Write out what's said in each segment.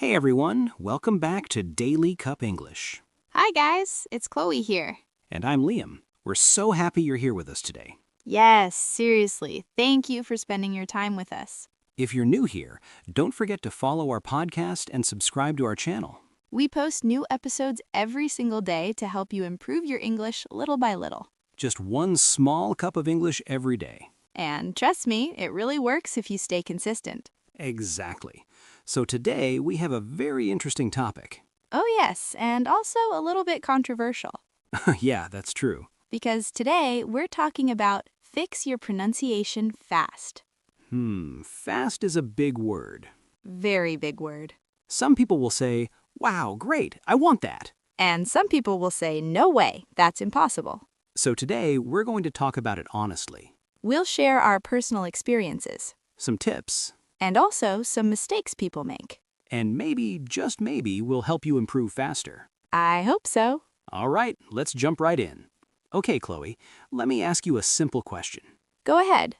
Hey everyone, welcome back to Daily Cup English. Hi guys, it's Chloe here. And I'm Liam. We're so happy you're here with us today. Yes, seriously, thank you for spending your time with us. If you're new here, don't forget to follow our podcast and subscribe to our channel. We post new episodes every single day to help you improve your English little by little. Just one small cup of English every day. And trust me, it really works if you stay consistent. Exactly. So today we have a very interesting topic. Oh yes, and also a little bit controversial. Yeah, that's true. Because today we're talking about fix your pronunciation fast. Fast is a big word. Very big word. Some people will say, wow, great, I want that. And some people will say, no way, that's impossible. So today we're going to talk about it honestly. We'll share our personal experiences. Some tips. And also some mistakes people make. And maybe, just maybe, we'll help you improve faster. I hope so. All right, let's jump right in. Okay, Chloe, let me ask you a simple question. Go ahead.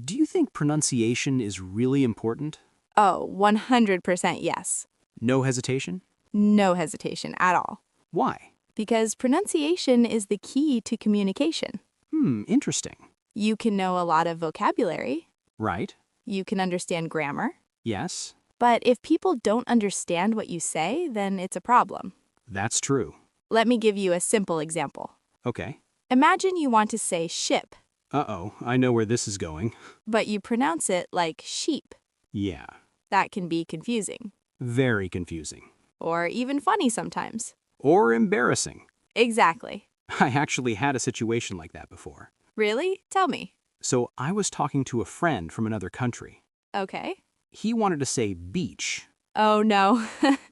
Do you think pronunciation is really important? Oh, 100% yes. No hesitation? No hesitation at all. Why? Because pronunciation is the key to communication. Interesting. You can know a lot of vocabulary. Right? You can understand grammar. Yes? But if people don't understand what you say, then it's a problem. That's true. Let me give you a simple example. Okay. Imagine you want to say ship, Uh-oh, I know where this is going. but you pronounce it like sheep. Yeah, That can be confusing. very confusing. Or even funny sometimes. Or embarrassing. Exactly. I actually had a situation like that before. Really? Tell me. So I was talking to a friend from another country. Okay. He wanted to say beach. Oh no,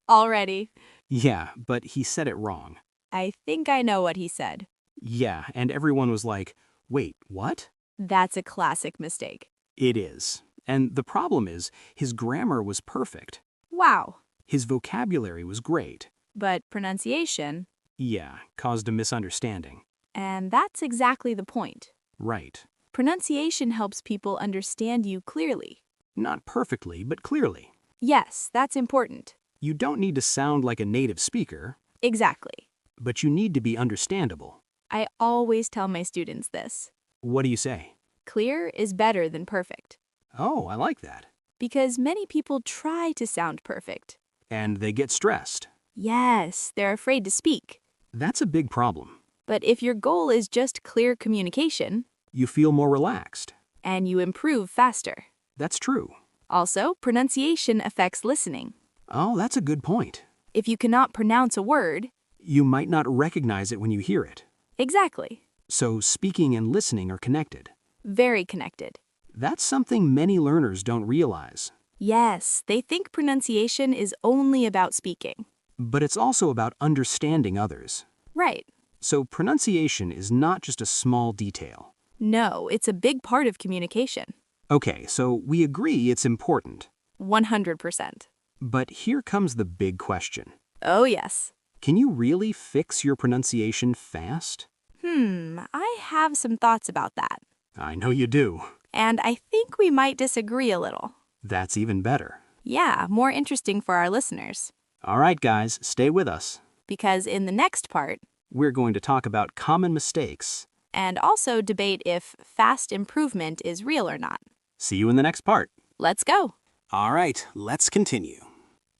already. Yeah, but he said it wrong. I think I know what he said. Yeah, and everyone was like, wait, what? That's a classic mistake. It is. And the problem is, his grammar was perfect. Wow. His vocabulary was great. But pronunciation, Yeah, caused a misunderstanding. and that's exactly the point. Right. Pronunciation helps people understand you clearly. Not perfectly, but clearly. Yes, that's important. You don't need to sound like a native speaker, Exactly. but you need to be understandable. I always tell my students this. What do you say? Clear is better than perfect. Oh, I like that. Because many people try to sound perfect. And they get stressed. Yes, they're afraid to speak. That's a big problem. But if your goal is just clear communication, You feel more relaxed. and you improve faster. That's true. Also, pronunciation affects listening. Oh, that's a good point. If you cannot pronounce a word, You might not recognize it when you hear it. exactly, So speaking and listening are connected. very connected. That's something many learners don't realize. Yes, they think pronunciation is only about speaking. But it's also about understanding others. Right. So pronunciation is not just a small detail. No, it's a big part of communication. Okay, so we agree it's important. 100%. But here comes the big question. Oh, yes. Can you really fix your pronunciation fast? I have some thoughts about that. I know you do. And I think we might disagree a little. That's even better. Yeah, more interesting for our listeners. All right, guys, stay with us. Because in the next part, We're going to talk about common mistakes. and also debate if fast improvement is real or not. See you in the next part. Let's go. All right, let's continue.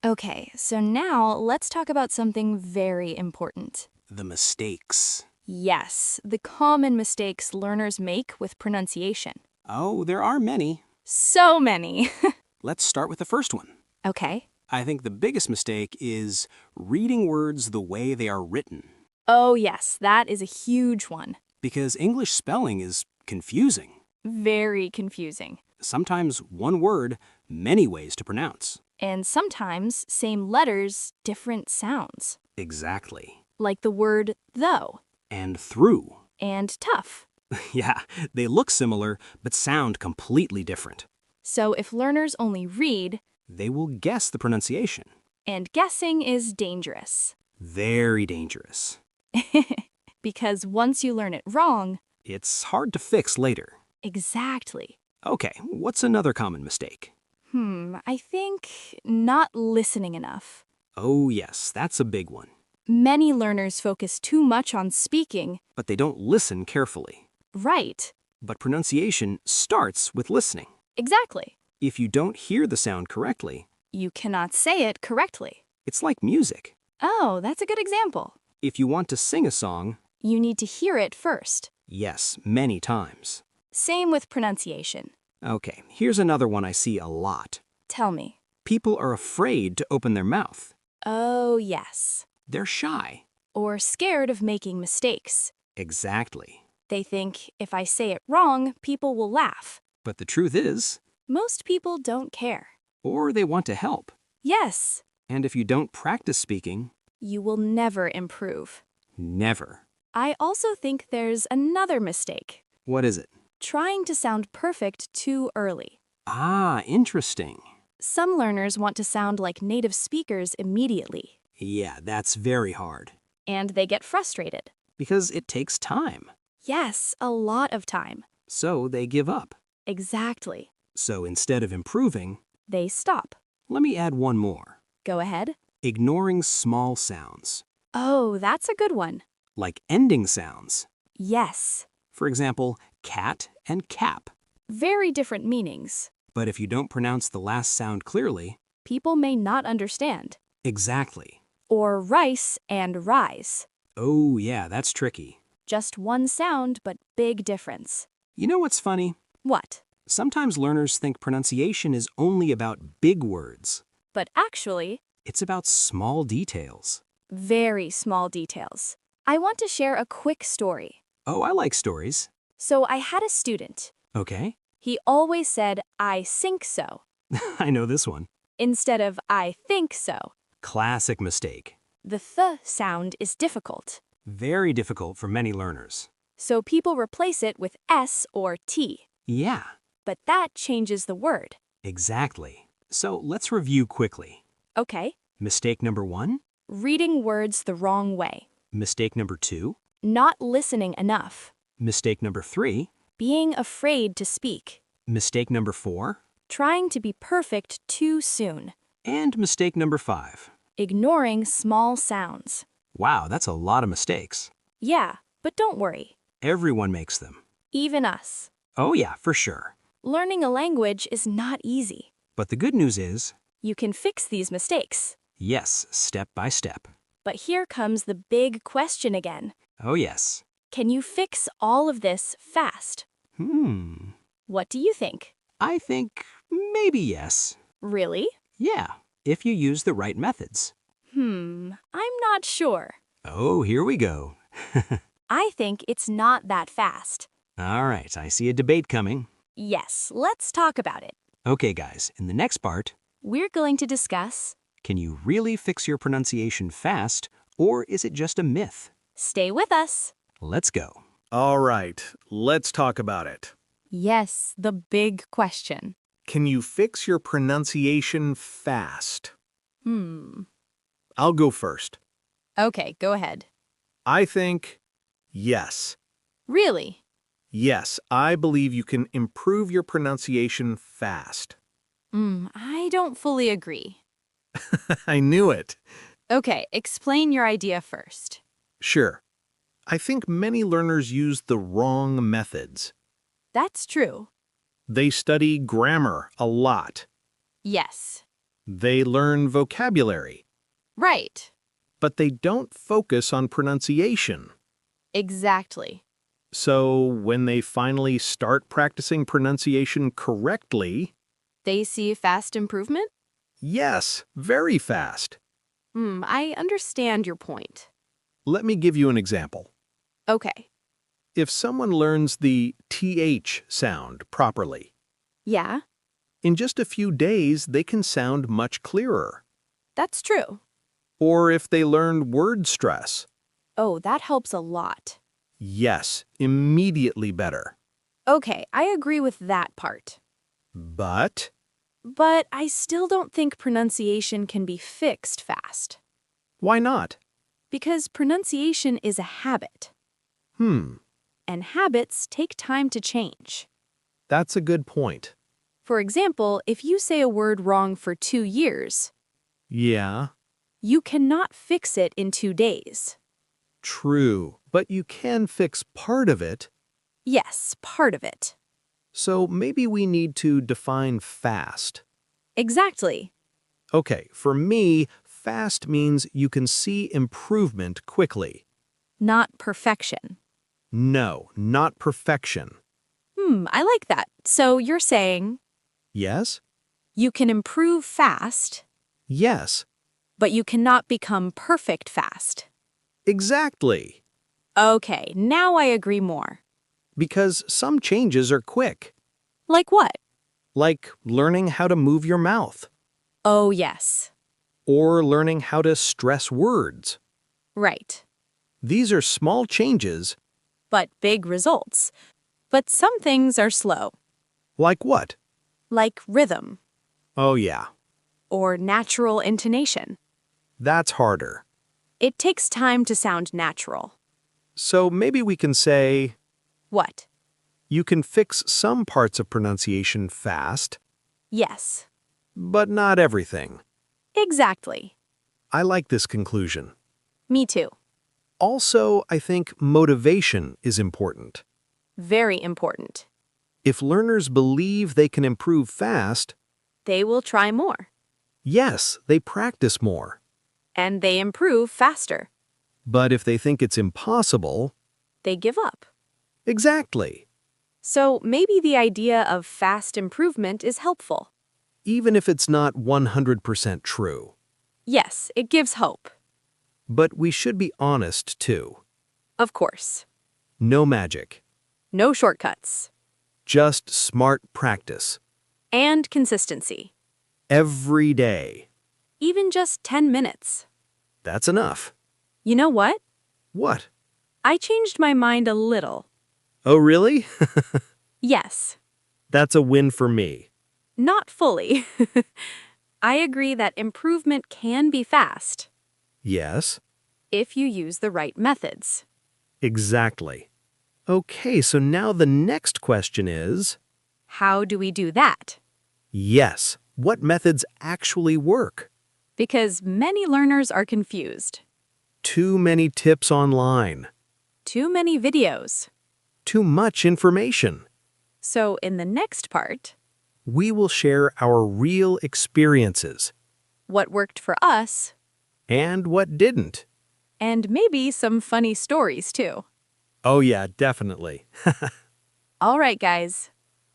Okay, so now let's talk about something very important. The mistakes. Yes, the common mistakes learners make with pronunciation. Oh, there are many. So many. Let's start with the first one. Okay. I think the biggest mistake is reading words the way they are written. Oh, yes, that is a huge one. Because English spelling is confusing. Very confusing. Sometimes one word, many ways to pronounce. And sometimes same letters, different sounds. Exactly. Like the word though And through. and tough. Yeah, they look similar, but sound completely different. So if learners only read, They will guess the pronunciation. and guessing is dangerous. Very dangerous. Because once you learn it wrong, It's hard to fix later. exactly. Okay, what's another common mistake? I think not listening enough. Oh, yes, that's a big one. Many learners focus too much on speaking. But they don't listen carefully. Right. But pronunciation starts with listening. Exactly. If you don't hear the sound correctly, You cannot say it correctly. it's like music. Oh, that's a good example. If you want to sing a song, You need to hear it first. yes, many times. Same with pronunciation. Okay, here's another one I see a lot. Tell me. People are afraid to open their mouth. Oh, yes. They're shy. Or scared of making mistakes. Exactly. They think if I say it wrong, people will laugh. But the truth is, Most people don't care. or they want to help. Yes, And if you don't practice speaking, you will never improve. never. I also think there's another mistake. What is it? Trying to sound perfect too early. Ah, interesting. Some learners want to sound like native speakers immediately, Yeah, that's very hard. and they get frustrated. Because it takes time. Yes, a lot of time. So they give up. Exactly. So instead of improving, They stop. let me add one more. Go ahead. Ignoring small sounds, Oh, that's a good one. like ending sounds. Yes. For example, cat and cap. Very different meanings. But if you don't pronounce the last sound clearly, People may not understand. exactly. Or rice and rise. Oh, yeah, that's tricky. Just one sound, but big difference. You know what's funny? What? Sometimes learners think pronunciation is only about big words. But actually, It's about small details. very small details. I want to share a quick story. Oh, I like stories. So I had a student. Okay, He always said, I think so, I know this one. instead of I think so. Classic mistake. The th sound is difficult. Very difficult for many learners. So people replace it with S or T. Yeah, But that changes the word. exactly. So let's review quickly. Okay. Mistake number 1, Reading words the wrong way. mistake number 2, Not listening enough. mistake number 3, Being afraid to speak. mistake number 4, Trying to be perfect too soon. and mistake number 5. Ignoring small sounds. Wow, that's a lot of mistakes. Yeah, but don't worry. Everyone makes them. Even us. Oh yeah, for sure. Learning a language is not easy. But the good news is, You can fix these mistakes. yes, step by step. But here comes the big question again. Oh yes. Can you fix all of this fast? What do you think? I think maybe yes. Really? Yeah, if you use the right methods. I'm not sure. Oh, here we go. I think it's not that fast. All right, I see a debate coming. Yes, let's talk about it. Okay, guys, in the next part, We're going to discuss. can you really fix your pronunciation fast, or is it just a myth? Stay with us. Let's go. All right, let's talk about it. Yes, the big question. Can you fix your pronunciation fast? I'll go first. Okay, go ahead. I think yes. Really? Yes, I believe you can improve your pronunciation fast. I don't fully agree. I knew it. Okay, explain your idea first. Sure. I think many learners use the wrong methods. That's true. They study grammar a lot. Yes. They learn vocabulary, Right. but they don't focus on pronunciation. Exactly. So when they finally start practicing pronunciation correctly, They see fast improvement? yes, very fast. I understand your point. Let me give you an example. Okay. If someone learns the TH sound properly, Yeah, in just a few days they can sound much clearer. that's true. Or if they learn word stress, Oh, that helps a lot. yes, immediately better. Okay, I agree with that part. But But I still don't think pronunciation can be fixed fast. why not? Because pronunciation is a habit, and habits take time to change. That's a good point. For example, if you say a word wrong for 2 years, Yeah, you cannot fix it in 2 days. true. But you can fix part of it. Yes, part of it. So maybe we need to define fast. Exactly. Okay, for me, fast means you can see improvement quickly. Not perfection. No, not perfection. I like that. So you're saying Yes? you can improve fast, Yes, but you cannot become perfect fast. exactly. Okay, now I agree more. Because some changes are quick, Like what? like learning how to move your mouth, Oh, yes. or learning how to stress words. Right. These are small changes, But big results. But some things are slow, like what? like rhythm Oh yeah, or natural intonation. that's harder. It takes time to sound natural. So maybe we can say, What? you can fix some parts of pronunciation fast, Yes. but not everything. Exactly. I like this conclusion. Me too. Also, I think motivation is important. Very important. If learners believe they can improve fast, They will try more. yes, they practice more. And they improve faster. But if they think it's impossible, They give up. exactly. So maybe the idea of fast improvement is helpful. Even if it's not 100% true. Yes, it gives hope. But we should be honest, too. Of course. No magic. No shortcuts. Just smart practice. And consistency. Every day. Even just 10 minutes. That's enough. You know what? What? I changed my mind a little. Oh, really? Yes. That's a win for me. Not fully. I agree that improvement can be fast Yes, if you use the right methods. exactly. Okay, so now the next question is, How do we do that? yes, what methods actually work? Because many learners are confused. Too many tips online. Too many videos. Too much information. So in the next part, We will share our real experiences what worked for us, and what didn't. and maybe some funny stories too. Oh yeah, definitely. All right, guys,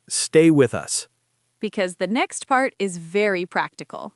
Stay with us. because the next part is very practical.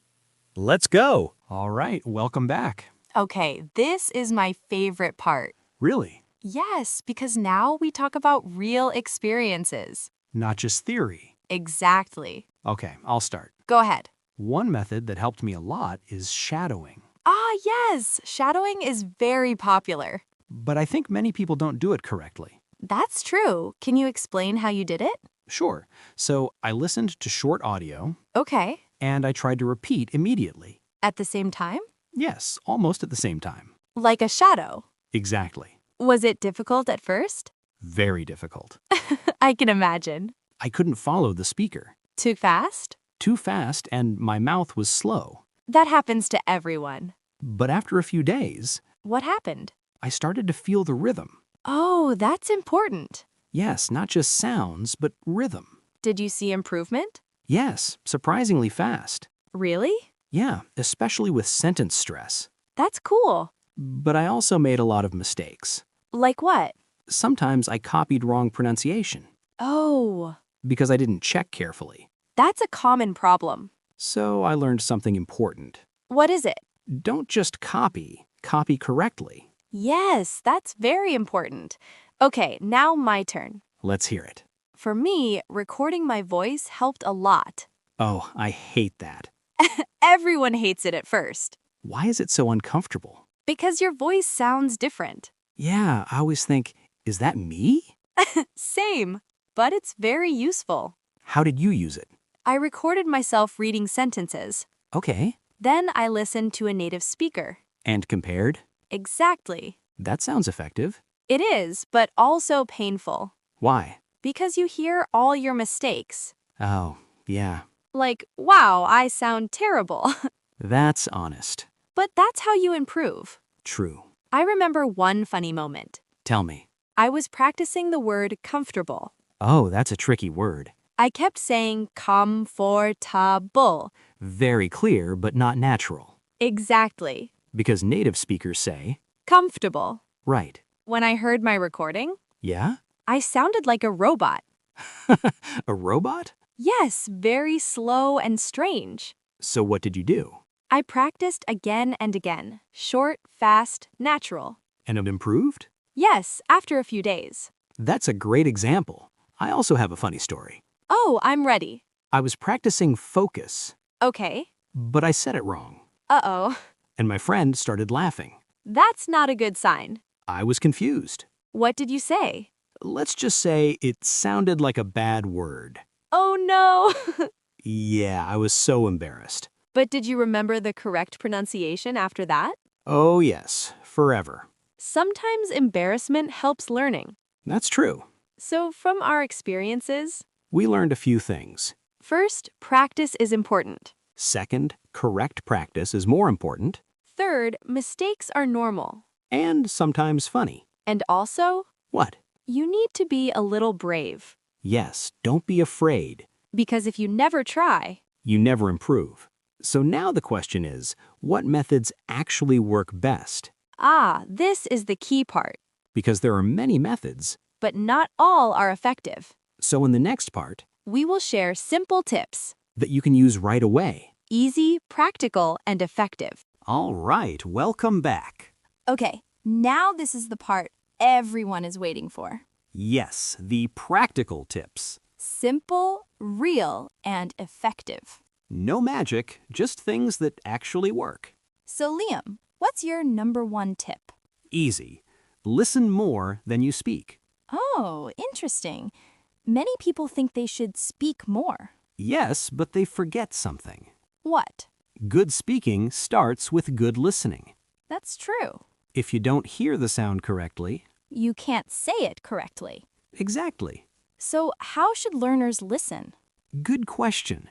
Let's go. All right, welcome back. Okay, this is my favorite part. Really? Yes, because now we talk about real experiences. Not just theory. Exactly. Okay, I'll start. Go ahead. One method that helped me a lot is shadowing. Ah, yes, shadowing is very popular. But I think many people don't do it correctly. That's true. Can you explain how you did it? Sure. So I listened to short audio Okay. and I tried to repeat immediately. At the same time? Yes, almost at the same time. Like a shadow. Exactly. Was it difficult at first? Very difficult. I can imagine. I couldn't follow the speaker. Too fast? Too fast and my mouth was slow. That happens to everyone. But after a few days, What happened? I started to feel the rhythm. Oh, that's important. Yes, not just sounds, but rhythm. Did you see improvement? Yes, surprisingly fast. Really? Yeah, especially with sentence stress. That's cool. But I also made a lot of mistakes. Like what? Sometimes I copied wrong pronunciation Oh, because I didn't check carefully. that's a common problem. So I learned something important. What is it? Don't just copy, copy correctly. Yes, that's very important. Okay, now my turn. Let's hear it. For me, recording my voice helped a lot. Oh, I hate that. Everyone hates it at first Why is it so uncomfortable? because your voice sounds different. Yeah, I always think, is that me? Same, but it's very useful. How did you use it? I recorded myself reading sentences. Okay. Then I listened to a native speaker. And compared? Exactly. That sounds effective. It is, but also painful. Why? Because you hear all your mistakes. Oh, Yeah, Like, wow, I sound terrible. that's honest. But that's how you improve. True. I remember one funny moment. Tell me. I was practicing the word comfortable. Oh, that's a tricky word. I kept saying comfortable. Very clear, but not natural. Exactly. Because native speakers say, Comfortable. right. When I heard my recording, Yeah? I sounded like a robot. A robot? Yes, very slow and strange. So what did you do? I practiced again and again. Short, fast, natural. And it improved? Yes, after a few days. That's a great example. I also have a funny story. Oh, I'm ready. I was practicing focus, Okay. but I said it wrong. Uh-oh. And my friend started laughing. That's not a good sign. I was confused. What did you say? Let's just say it sounded like a bad word. Oh no! Yeah, I was so embarrassed. But did you remember the correct pronunciation after that? Oh yes, forever. Sometimes embarrassment helps learning. That's true. So from our experiences, We learned a few things. first, practice is important. Second, correct practice is more important Third, mistakes are normal. and sometimes funny. And also, What? you need to be a little brave. Yes, don't be afraid. Because if you never try, You never improve. So now the question is, what methods actually work best? this is the key part. Because there are many methods. But not all are effective. So in the next part, We will share simple tips. that you can use right away. Easy, practical, and effective. All right, welcome back. Okay, now this is the part everyone is waiting for. Yes, the practical tips. Simple, real, and effective. No magic, just things that actually work. So Liam, what's your number one tip? Easy. Listen more than you speak. Oh, interesting. Many people think they should speak more. Yes, but they forget something. What? Good speaking starts with good listening. That's true. If you don't hear the sound correctly, You can't say it correctly. exactly. So how should learners listen? Good question.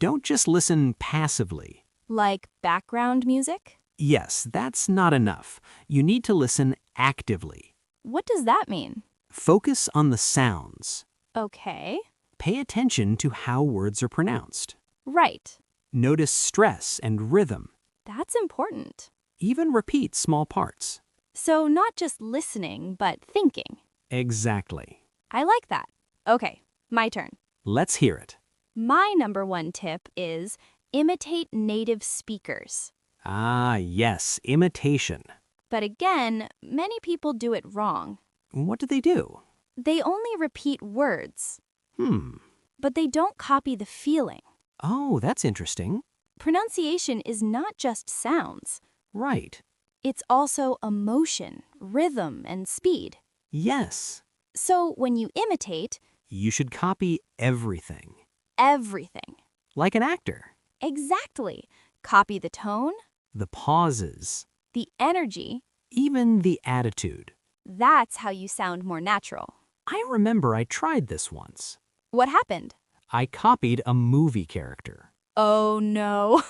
Don't just listen passively. Like background music? Yes, that's not enough. You need to listen actively. What does that mean? Focus on the sounds. Okay. Pay attention to how words are pronounced. Right. Notice stress and rhythm. That's important. Even repeat small parts. So not just listening, but thinking. Exactly. I like that. Okay, my turn. Let's hear it. My number one tip is imitate native speakers. Ah, yes, imitation. But again, many people do it wrong. What do they do? They only repeat words, Hmm. but they don't copy the feeling. Oh, that's interesting. Pronunciation is not just sounds. Right. It's also emotion, rhythm, and speed. Yes. So when you imitate, You should copy everything. everything. Like an actor. Exactly. Copy the tone, The pauses. the energy. Even the attitude. That's how you sound more natural. I remember I tried this once. What happened? I copied a movie character. Oh no.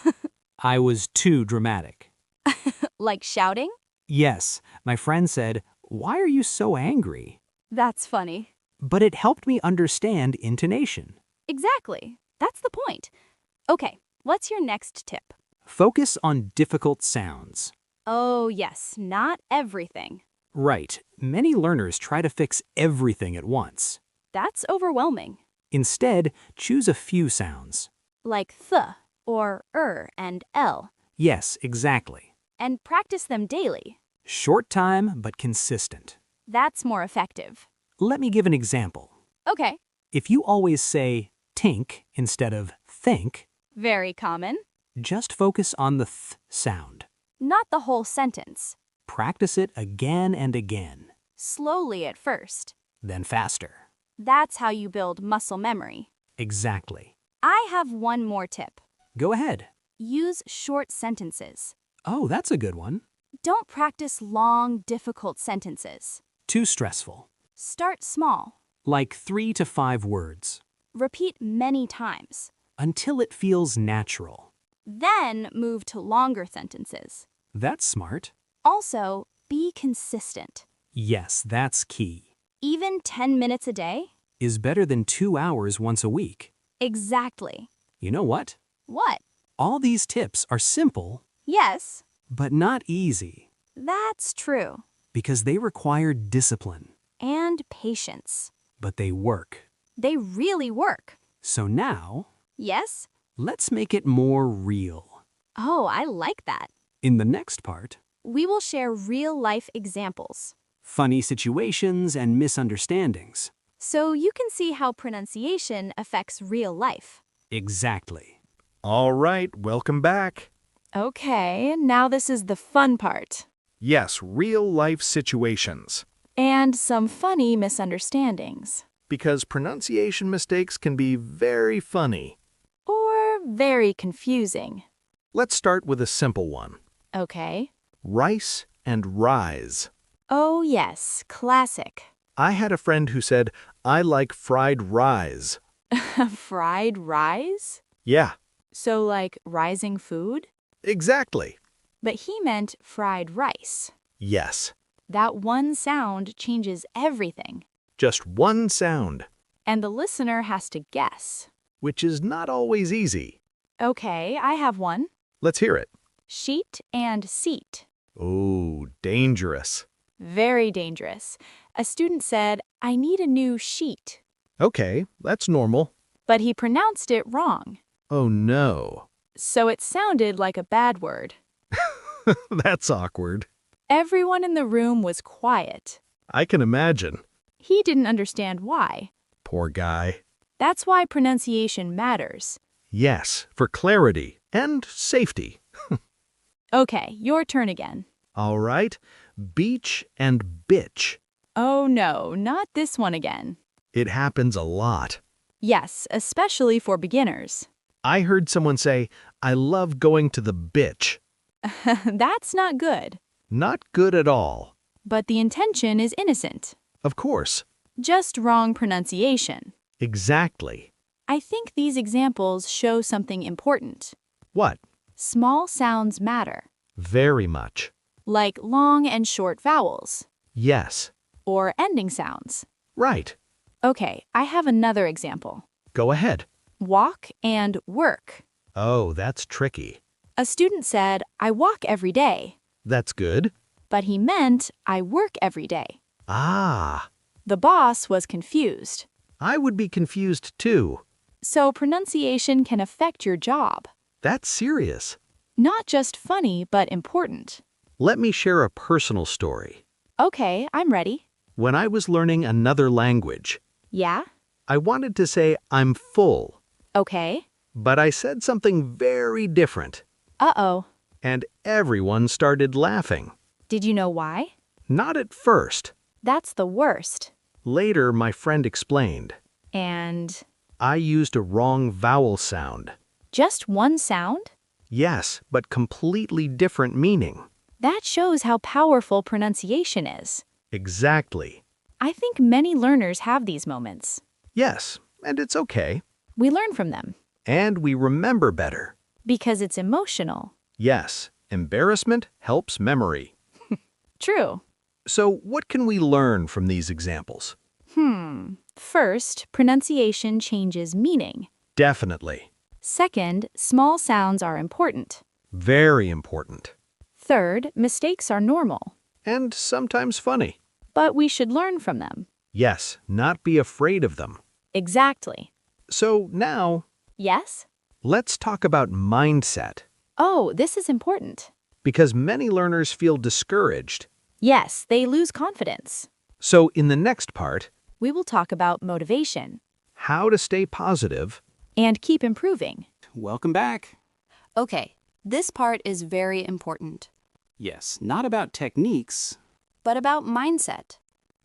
I was too dramatic. Like shouting? Yes, my friend said, "Why are you so angry?" That's funny. But it helped me understand intonation. Exactly. That's the point. Okay, what's your next tip? Focus on difficult sounds. Oh, yes, not everything. Right, many learners try to fix everything at once. That's overwhelming. Instead, choose a few sounds. Like th or and l, Yes, exactly. and practice them daily. Short time, but consistent. That's more effective. Let me give an example. Okay, If you always say tink instead of think, very common. just focus on the th sound. Not the whole sentence. Practice it again and again, Slowly at first. then faster. That's how you build muscle memory. Exactly. I have one more tip. Go ahead. Use short sentences. Oh, that's a good one. Don't practice long, difficult sentences. Too stressful. Start small. Like 3 to 5 words. Repeat many times. until it feels natural. Then move to longer sentences. That's smart. Also, be consistent. Yes, that's key. Even 10 minutes a day? Is better than 2 hours once a week. Exactly. You know what? What? All these tips are simple, Yes, but not easy, that's true. because they require discipline, And patience. but they work. They really work. So now, Yes? let's make it more real. Oh, I like that. In the next part, We will share real-life examples, funny situations and misunderstandings. so you can see how pronunciation affects real life. Exactly. All right, welcome back. Okay, now this is the fun part. Yes, real-life situations. And some funny misunderstandings. Because pronunciation mistakes can be very funny. Or very confusing. Let's start with a simple one. Okay. Rice and rise. Oh yes, classic. I had a friend who said, I like fried rise. Fried rise? Yeah, So like rising food? exactly. But he meant fried rice. Yes, That one sound changes everything. just one sound, And the listener has to guess. which is not always easy. Okay, I have one. Let's hear it. Sheet and seat. Oh, dangerous. Very dangerous. A student said, I need a new sheet. Okay, that's normal. But he pronounced it wrong. Oh no. So it sounded like a bad word. That's awkward. Everyone in the room was quiet. I can imagine. He didn't understand why. Poor guy. That's why pronunciation matters. Yes, for clarity and safety. Okay, your turn again. All right, beach and bitch. Oh no, not this one again. It happens a lot. Yes, especially for beginners. I heard someone say, I love going to the bitch. That's not good. Not good at all. But the intention is innocent. Of course. Just wrong pronunciation. Exactly. I think these examples show something important. What? Small sounds matter, Very much. like long and short vowels, Yes. or ending sounds. Right. Okay, I have another example. Go ahead. Walk and work. Oh, that's tricky. A student said, I walk every day, That's good. but he meant I work every day. Ah, The boss was confused. I would be confused too. So pronunciation can affect your job. That's serious. Not just funny, but important. Let me share a personal story. Okay, I'm ready. When I was learning another language, Yeah? I wanted to say I'm full, Okay. but I said something very different, Uh-oh. and everyone started laughing. Did you know why? Not at first. That's the worst. Later, my friend explained. And I used a wrong vowel sound. just one sound? Yes, but completely different meaning. That shows how powerful pronunciation is. Exactly. I think many learners have these moments. Yes, and it's okay. We learn from them And we remember better. because it's emotional. Yes, embarrassment helps memory. True. So what can we learn from these examples? First, pronunciation changes meaning. Definitely. Second, small sounds are important. Very important. Third, mistakes are normal, And sometimes funny. but we should learn from them. Yes, not be afraid of them. Exactly. So now, Yes? let's talk about mindset. Oh, this is important. Because many learners feel discouraged. Yes, they lose confidence. So in the next part, We will talk about motivation how to stay positive. and keep improving. Welcome back. Okay, this part is very important, Yes, not about techniques, but about mindset.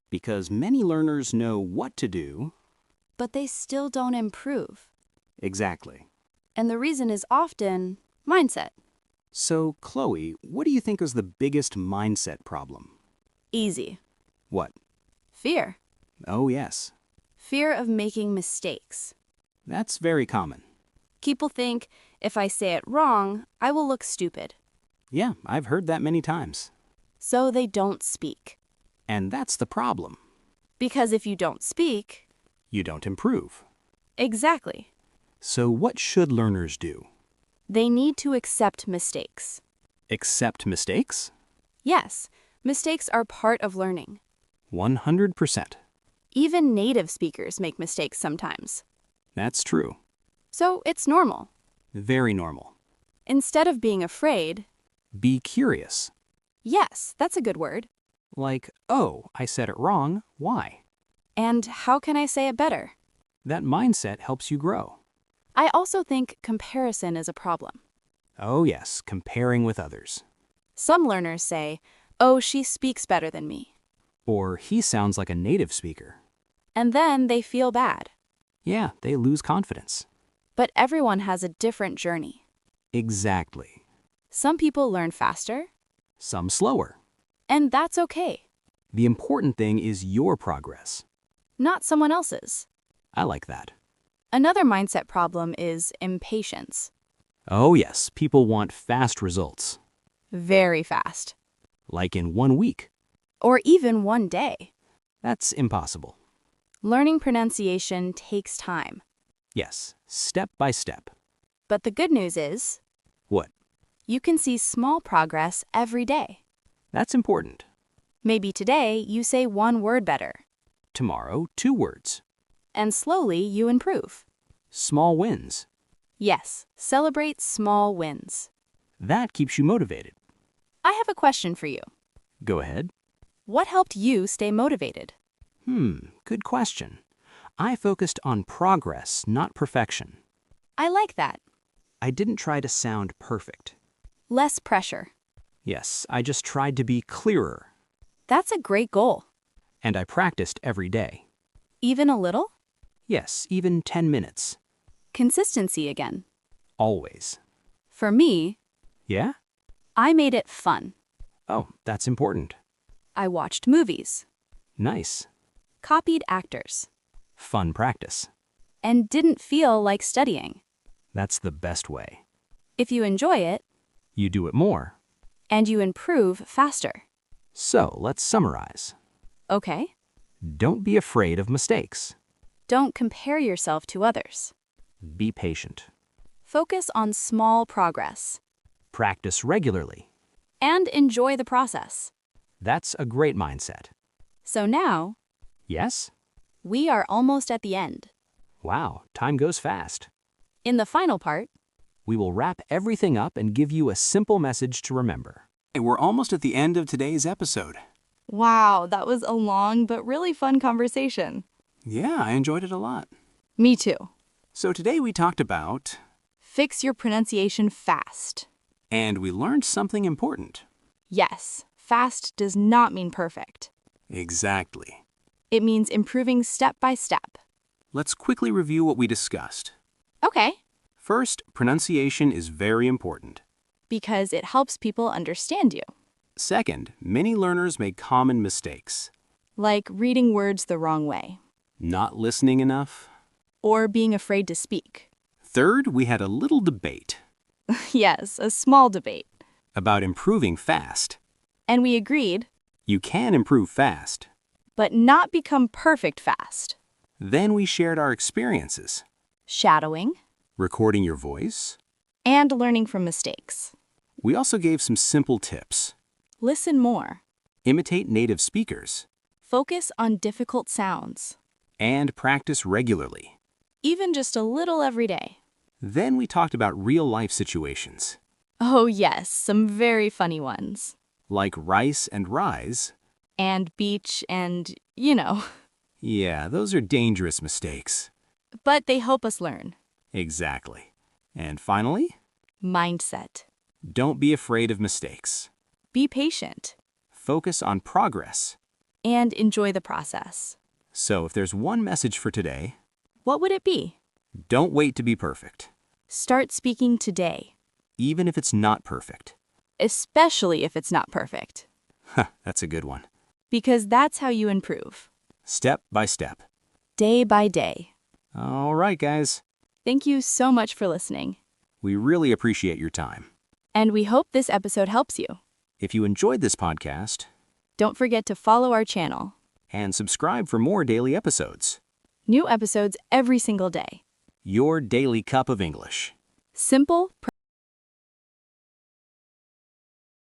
because many learners know what to do. But they still don't improve. Exactly. And the reason is often mindset. So, Chloe, what do you think is the biggest mindset problem? Easy. What? Fear. Oh, yes. Fear of making mistakes. That's very common. People think if I say it wrong, I will look stupid. Yeah, I've heard that many times. So they don't speak. And that's the problem. Because if you don't speak, You don't improve. exactly, So what should learners do? they need to accept mistakes. Accept mistakes? Yes, mistakes are part of learning. 100%. Even native speakers make mistakes sometimes. That's true. So it's normal. Very normal. Instead of being afraid, Be curious. yes, that's a good word. Like, oh, I said it wrong. Why? And how can I say it better? That mindset helps you grow. I also think comparison is a problem. Oh, yes, comparing with others. Some learners say, oh, she speaks better than me. Or he sounds like a native speaker. And then they feel bad. Yeah, they lose confidence. But everyone has a different journey. Exactly. Some people learn faster, Some slower. and that's okay. The important thing is your progress. Not someone else's. I like that. Another mindset problem is impatience. Oh, yes, people want fast results. Very fast. Like in 1 week. Or even one day. That's impossible. Learning pronunciation takes time. Yes, step by step. But the good news is, What? you can see small progress every day. That's important. Maybe today you say one word better, Tomorrow, 2 words. and slowly you improve. Small wins. Yes, celebrate small wins. That keeps you motivated. I have a question for you. Go ahead. What helped you stay motivated? Good question. I focused on progress, not perfection. I like that. I didn't try to sound perfect. Less pressure. Yes, I just tried to be clearer. That's a great goal. And I practiced every day. Even a little? Yes, even 10 minutes. Consistency again. Always. For me, Yeah? I made it fun. Oh, that's important. I watched movies, Nice. copied actors, Fun practice. and didn't feel like studying. That's the best way. If you enjoy it, You do it more. and you improve faster. So, let's summarize. Okay? Don't be afraid of mistakes. Don't compare yourself to others. Be patient. Focus on small progress. Practice regularly. And enjoy the process. That's a great mindset. So now, Yes? we are almost at the end. Wow, time goes fast. In the final part, We will wrap everything up and give you a simple message to remember. We're almost at the end of today's episode. Wow, that was a long but really fun conversation. Yeah, I enjoyed it a lot. Me too. So today we talked about, Fix your pronunciation fast. and we learned something important. Yes, fast does not mean perfect. Exactly. It means improving step by step. Let's quickly review what we discussed. Okay. First, pronunciation is very important. Because it helps people understand you. Second, many learners make common mistakes. Like reading words the wrong way. Not listening enough. Or being afraid to speak. Third, we had a little debate Yes, a small debate. about improving fast. And we agreed, You can improve fast. but not become perfect fast. Then we shared our experiences, Shadowing recording your voice. and learning from mistakes. We also gave some simple tips. Listen more. Imitate native speakers Focus on difficult sounds. and practice regularly. Even just a little every day. Then we talked about real-life situations, Oh yes, some very funny ones. like rice and rise. And beach and, you know. Yeah, those are dangerous mistakes. But they help us learn. Exactly. And finally, Mindset. don't be afraid of mistakes. Be patient. Focus on progress. And enjoy the process. So if there's one message for today, What would it be? don't wait to be perfect, Start speaking today. even if it's not perfect. Especially if it's not perfect. That's a good one. Because that's how you improve. Step by step. Day by day. All right, guys. Thank you so much for listening. We really appreciate your time. And we hope this episode helps you. If you enjoyed this podcast, Don't forget to follow our channel. and subscribe for more daily episodes. New episodes every single day. Your Daily Cup of English. Simple,